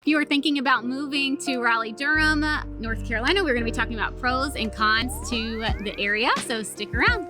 If you are thinking about moving to Raleigh-Durham, North Carolina, we're going to be talking about pros and cons to the area, so stick around.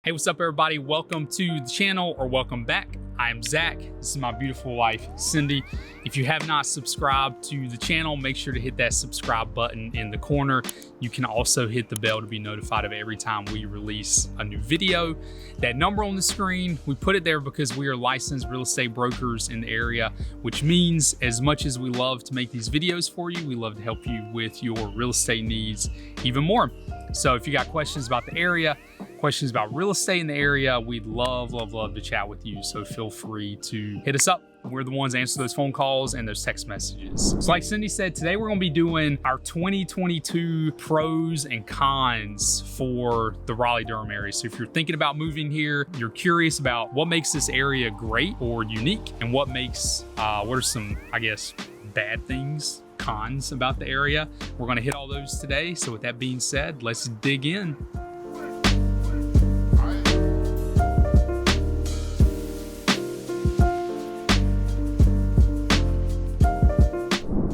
Hey, what's up everybody? Welcome to the channel, or welcome back. I'm Zach. This is my beautiful wife, Cindy. If you have not subscribed to the channel, make sure to hit that subscribe button in the corner. You can also hit the bell to be notified of every time we release a new video. That number on the screen, we put it there because we are licensed real estate brokers in the area, which means as much as we love to make these videos for you, we love to help you with your real estate needs even more. So if you got questions about the area, questions about real estate in the area, we'd love to chat with you. So feel free to hit us up. We're the ones that answer those phone calls and those text messages. So like Cindy said, today we're gonna be doing our 2022 pros and cons for the Raleigh-Durham area. So if you're thinking about moving here, you're curious about what makes this area great or unique, and what makes, what are some, I guess, bad things, cons about the area. We're gonna hit all those today. So with that being said, let's dig in.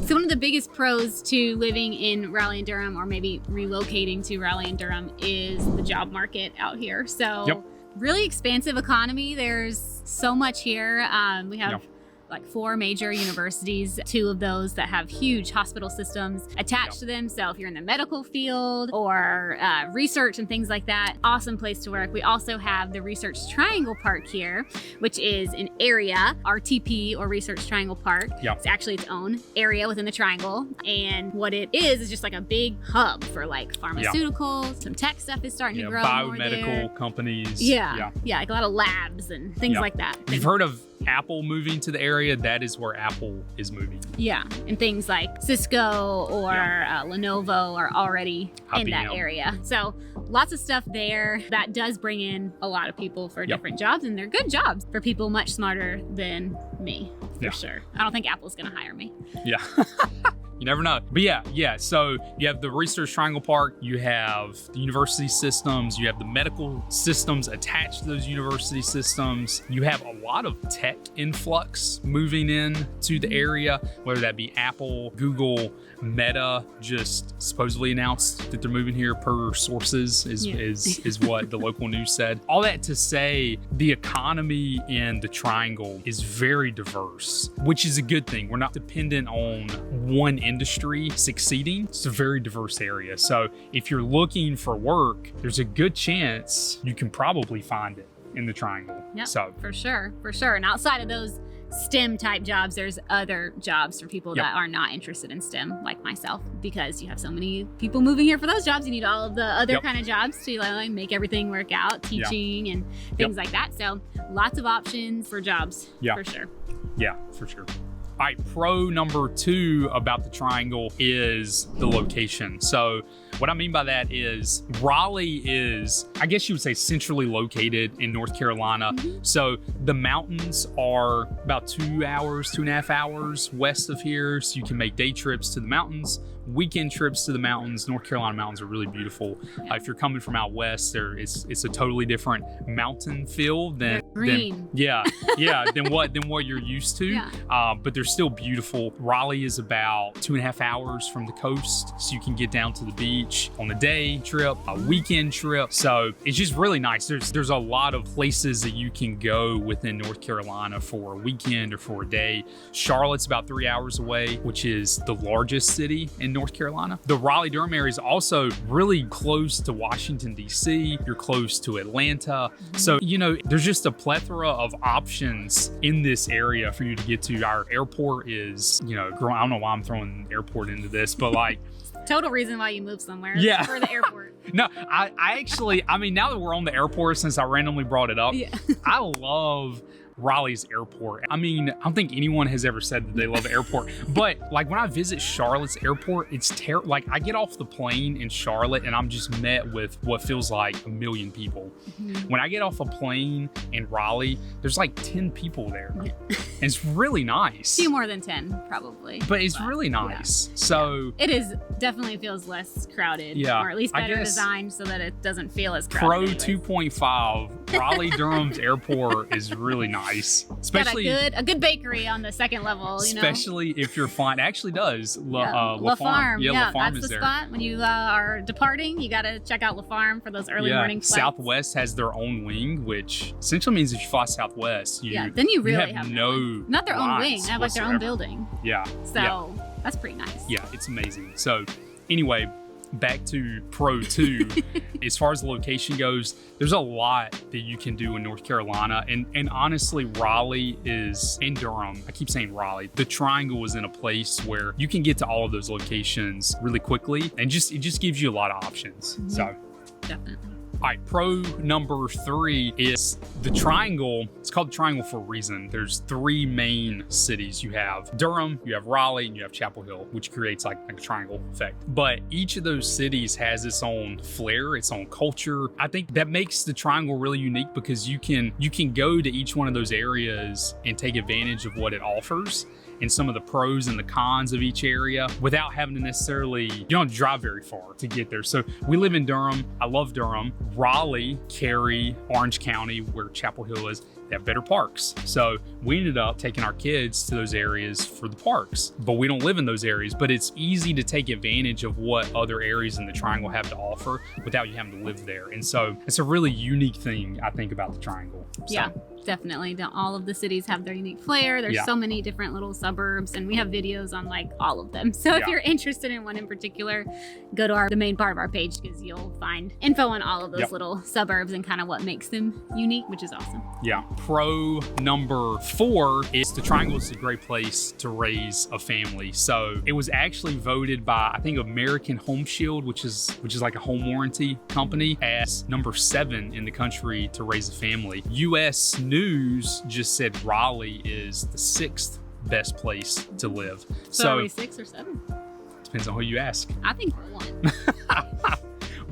So one of the biggest pros to living in Raleigh and Durham, or maybe relocating to Raleigh and Durham, is the job market out here. So really expansive economy. There's so much here. We have like 4 major universities, 2 of those that have huge hospital systems attached to them. So if you're in the medical field or research and things like that, awesome place to work. We also have the Research Triangle Park here, which is an area, RTP, or Research Triangle Park. It's actually its own area within the triangle. And what it is just like a big hub for like pharmaceuticals. Some tech stuff is starting to grow more there. Biomedical companies. Yeah, like a lot of labs and things like that. You've heard of Apple moving to the area? That is where Apple is moving. Yeah, and things like Cisco or Lenovo are already in that area. So lots of stuff there that does bring in a lot of people for different jobs, and they're good jobs for people much smarter than me, for sure. I don't think Apple's gonna hire me. Yeah. You never know. But yeah. So you have the Research Triangle Park, you have the university systems, you have the medical systems attached to those university systems. You have a lot of tech influx moving in to the area, whether that be Apple, Google, Meta just supposedly announced that they're moving here per sources is what the local news said. All that to say, the economy in the triangle is very diverse, which is a good thing. We're not dependent on one industry succeeding. It's a very diverse area. So if you're looking for work, there's a good chance you can probably find it in the triangle. Yeah, so for sure. And outside of those STEM type jobs, there's other jobs for people that are not interested in STEM, like myself, because you have so many people moving here for those jobs. You need all of the other kind of jobs to like make everything work out, teaching and things like that. So lots of options for jobs, for sure. Yeah, for sure. All right, pro number 2 about the triangle is the location. So what I mean by that is Raleigh is, I guess you would say, centrally located in North Carolina. So the mountains are about 2.5 hours west of here. So you can make day trips to the mountains, weekend trips to the mountains. North Carolina mountains are really beautiful. If you're coming from out west, it's a totally different mountain feel than green. Than what you're used to. But they're still beautiful. Raleigh is about 2.5 hours from the coast, so you can get down to the beach on a day trip, a weekend trip. So it's just really nice. There's a lot of places that you can go within North Carolina for a weekend or for a day. Charlotte's about 3 hours away, which is the largest city in North Carolina. The Raleigh-Durham area is also really close to Washington, D.C. You're close to Atlanta. So, there's just a plethora of options in this area for you to get to. Our airport is, I don't know why I'm throwing airport into this, but like, total reason why you moved somewhere for the airport. No, I actually, now that we're on the airport, since I randomly brought it up, I love Raleigh's airport. I mean, I don't think anyone has ever said that they love the airport, but like when I visit Charlotte's airport, it's terrible. Like I get off the plane in Charlotte and I'm just met with what feels like a million people. When I get off a plane in Raleigh, there's like 10 people there. It's really nice. Few more than 10 probably. But it's really nice. So it is definitely feels less crowded. Or at least better designed so that it doesn't feel as crowded. Pro 2.5, Raleigh-Durham's airport is really nice. Especially got a good bakery on the second level, especially if you're flying. It actually does. La Farm. La Farm that's is the there. spot. When you are departing, you got to check out La Farm for those early morning flights. Southwest has their own wing, which essentially means if you fly Southwest, then you really have no not their own wing. They have like their own building. So that's pretty nice. Yeah, it's amazing. So anyway, back to Pro 2. As far as the location goes, there's a lot that you can do in North Carolina. And honestly, Raleigh is in Durham. I keep saying Raleigh. The Triangle is in a place where you can get to all of those locations really quickly. And it just gives you a lot of options. So definitely. All right, pro number 3 is the Triangle. It's called the Triangle for a reason. There's 3 main cities. You have Durham, you have Raleigh, and you have Chapel Hill, which creates like a triangle effect. But each of those cities has its own flair, its own culture. I think that makes the Triangle really unique because you can go to each one of those areas and take advantage of what it offers and some of the pros and the cons of each area without having to necessarily, you don't drive very far to get there. So we live in Durham. I love Durham. Raleigh, Cary, Orange County, where Chapel Hill is, they have better parks. So we ended up taking our kids to those areas for the parks, but we don't live in those areas. But it's easy to take advantage of what other areas in the Triangle have to offer without you having to live there. And so it's a really unique thing, I think, about the Triangle. Yeah, definitely. All of the cities have their unique flair. There's so many different little suburbs, and we have videos on like all of them. So if you're interested in one in particular, go to the main part of our page because you'll find info on all of those little suburbs and kind of what makes them unique, which is awesome. Yeah. Pro number 4 is the Triangle is a great place to raise a family. So it was actually voted by, I think, American Home Shield, which is like a home warranty company, as number 7 in the country to raise a family. U.S. News just said Raleigh is the 6th best place to live. So are we 6 or 7? Depends on who you ask. I think 1.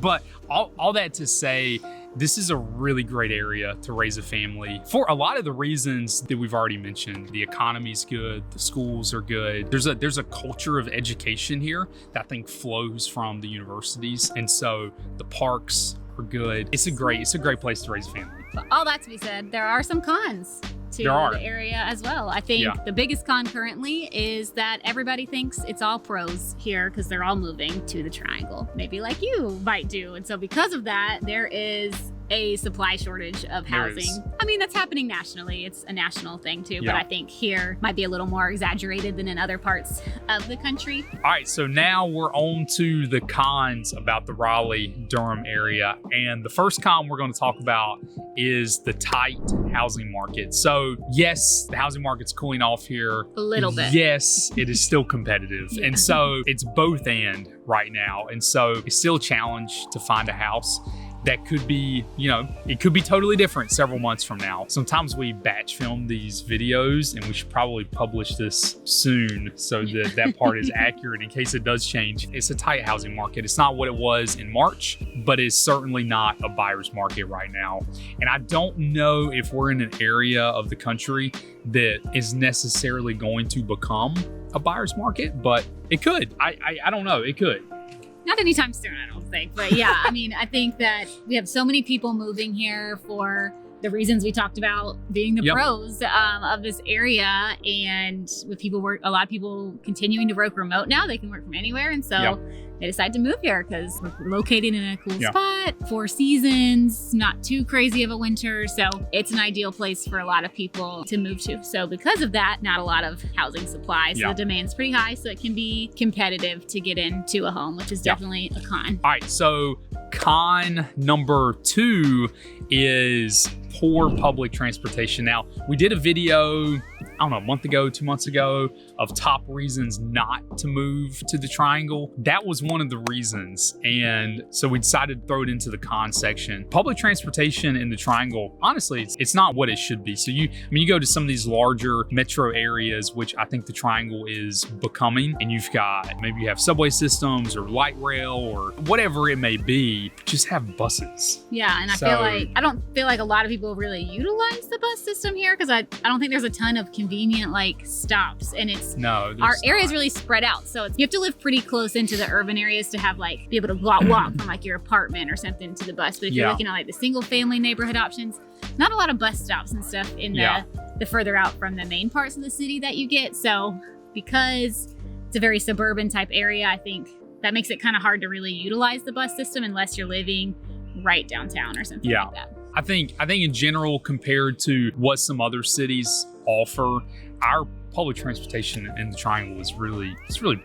But all that to say, this is a really great area to raise a family for a lot of the reasons that we've already mentioned. The economy's good, the schools are good. There's a culture of education here that I think flows from the universities, and so the parks are good. It's a great place to raise a family. But all that to be said, there are some cons to the area as well. I think the biggest con currently is that everybody thinks it's all pros here because they're all moving to the Triangle, maybe like you might do. And so because of that, there is a supply shortage of housing. I mean, that's happening nationally. It's a national thing too, but I think here might be a little more exaggerated than in other parts of the country. All right, so now we're on to the cons about the Raleigh-Durham area. And the first con we're going to talk about is the tight housing market. So yes, the housing market's cooling off here. A little bit. Yes, it is still competitive. And so it's both and right now. And so it's still a challenge to find a house that could be, it could be totally different several months from now. Sometimes we batch film these videos, and we should probably publish this soon so that that part is accurate in case it does change. It's a tight housing market. It's not what it was in March, but it's certainly not a buyer's market right now. And I don't know if we're in an area of the country that is necessarily going to become a buyer's market, but it could. I don't know. It could. Not anytime soon, I don't think. But yeah, I mean, I think that we have so many people moving here for the reasons we talked about being the pros of this area. And with a lot of people continuing to work remote now, they can work from anywhere. And so they decide to move here because we're located in a cool spot, 4 seasons, not too crazy of a winter. So it's an ideal place for a lot of people to move to. So because of that, not a lot of housing supply. So the demand's pretty high. So it can be competitive to get into a home, which is definitely a con. All right, so con number 2 is poor public transportation. Now, we did a video, I don't know, a month ago, 2 months ago, of top reasons not to move to the Triangle. That was one of the reasons. And so we decided to throw it into the con section. Public transportation in the Triangle, honestly, it's not what it should be. So you go to some of these larger metro areas, which I think the Triangle is becoming, and you've got, maybe you have subway systems or light rail or whatever it may be, just have buses. Yeah, and I don't feel like a lot of people really utilize the bus system here because I don't think there's a ton of convenient like stops, and our area is really spread out. So you have to live pretty close into the urban areas to have like be able to walk from like your apartment or something to the bus. But if you're looking at like the single family neighborhood options, not a lot of bus stops and stuff in the further out from the main parts of the city that you get. So because it's a very suburban type area, I think that makes it kind of hard to really utilize the bus system unless you're living right downtown or something like that. I think in general, compared to what some other cities offer, our public transportation in the Triangle is really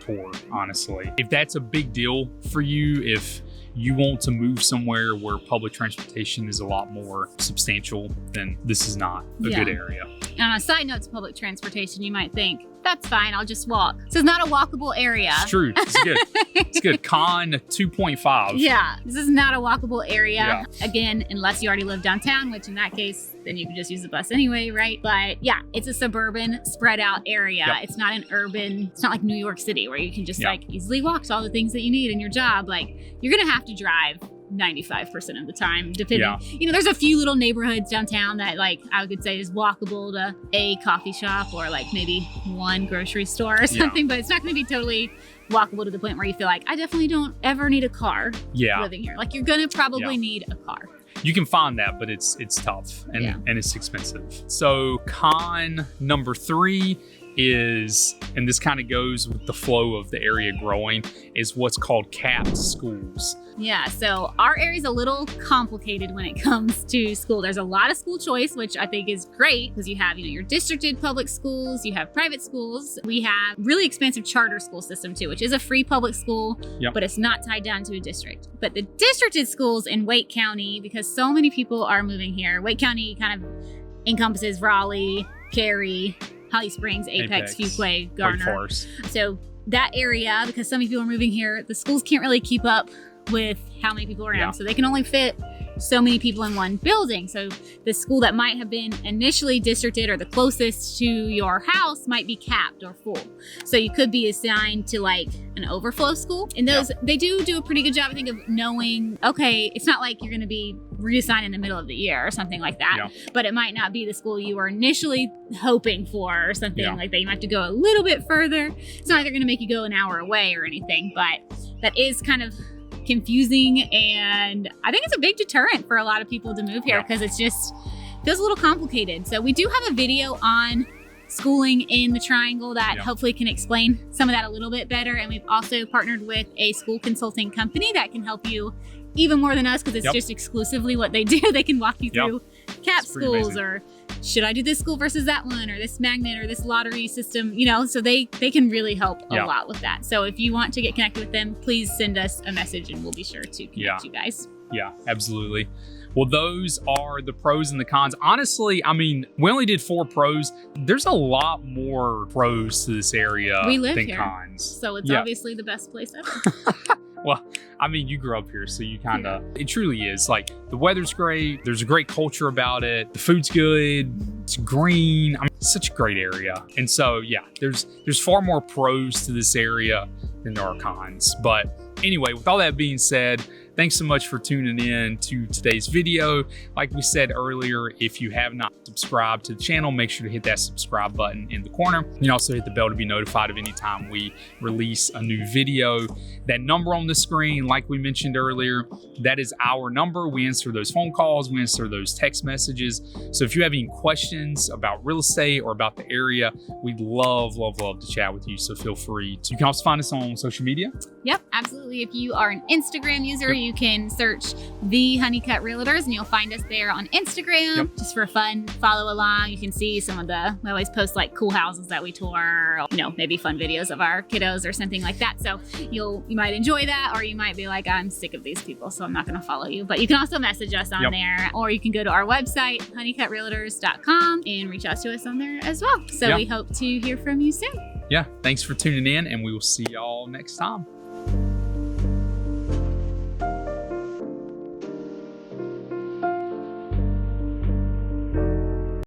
poor, honestly. If that's a big deal for you, if you want to move somewhere where public transportation is a lot more substantial, then this is not a good area. And on a side note to public transportation, you might think, that's fine, I'll just walk. This is not a walkable area. It's true. It's good. It's good. Con 2.5. Yeah, this is not a walkable area. Yeah. Again, unless you already live downtown, which in that case, then you can just use the bus anyway, right? But yeah, it's a suburban, spread out area. Yep. It's not an urban, it's not like New York City where you can just like easily walk to all the things that you need in your job. Like, you're gonna have to drive 95% of the time, depending. There's a few little neighborhoods downtown that like I would say is walkable to a coffee shop or like maybe one grocery store or something, but it's not going to be totally walkable to the point where you feel like I definitely don't ever need a car living here. Like, you're going to probably need a car. You can find that, but it's tough and it's expensive. So con number 3 is, and this kind of goes with the flow of the area growing, is what's called capped schools. Yeah, so our area is a little complicated when it comes to school. There's a lot of school choice, which I think is great because you have, your districted public schools, you have private schools. We have really expensive charter school system too, which is a free public school, but it's not tied down to a district. But the districted schools in Wake County, because so many people are moving here, Wake County kind of encompasses Raleigh, Cary, Holly Springs, Apex, Fuquay, Garner. So that area, because so many people are moving here, the schools can't really keep up with how many people are in them. So they can only fit so many people in one building. So the school that might have been initially districted or the closest to your house might be capped or full. So you could be assigned to like an overflow school. And those, they do a pretty good job, I think, of knowing, okay, it's not like you're going to be reassigned in the middle of the year or something like that, but it might not be the school you were initially hoping for or something like that. You might have to go a little bit further. It's not like they're going to make you go an hour away or anything, but that is kind of confusing, and I think it's a big deterrent for a lot of people to move here because it's just feels a little complicated. So we do have a video on schooling in the Triangle that hopefully can explain some of that a little bit better, and we've also partnered with a school consulting company that can help you even more than us because it's just exclusively what they do. They can walk you through cap schools or should I do this school versus that one or this magnet or this lottery system, so they can really help a lot with that. So if you want to get connected with them, please send us a message and we'll be sure to connect you guys. Yeah, absolutely. Well, those are the pros and the cons. Honestly, I mean, we only did 4 pros. There's a lot more pros to this area than cons. So it's obviously the best place ever. Well, I mean, you grew up here, so you kind of, it truly is. Like, the weather's great. There's a great culture about it. The food's good. It's green. I mean, it's such a great area. And so, yeah, there's far more pros to this area than there are cons. But anyway, with all that being said, thanks so much for tuning in to today's video. Like we said earlier, if you have not subscribed to the channel, make sure to hit that subscribe button in the corner. You can also hit the bell to be notified of any time we release a new video. That number on the screen, like we mentioned earlier, that is our number. We answer those phone calls, we answer those text messages. So if you have any questions about real estate or about the area, we'd love to chat with you. So feel free to. You can also find us on social media. Yep, absolutely. If you are an Instagram user, you can search The Honeycut Realtors and you'll find us there on Instagram. Just for fun, follow along. You can see some of we always post like cool houses that we tour, or, maybe fun videos of our kiddos or something like that. So you might enjoy that, or you might be like, I'm sick of these people, so I'm not going to follow you. But you can also message us on there, or you can go to our website, honeycutrealtors.com, and reach out to us on there as well. So we hope to hear from you soon. yeah, thanks for tuning in, and we will see y'all next time.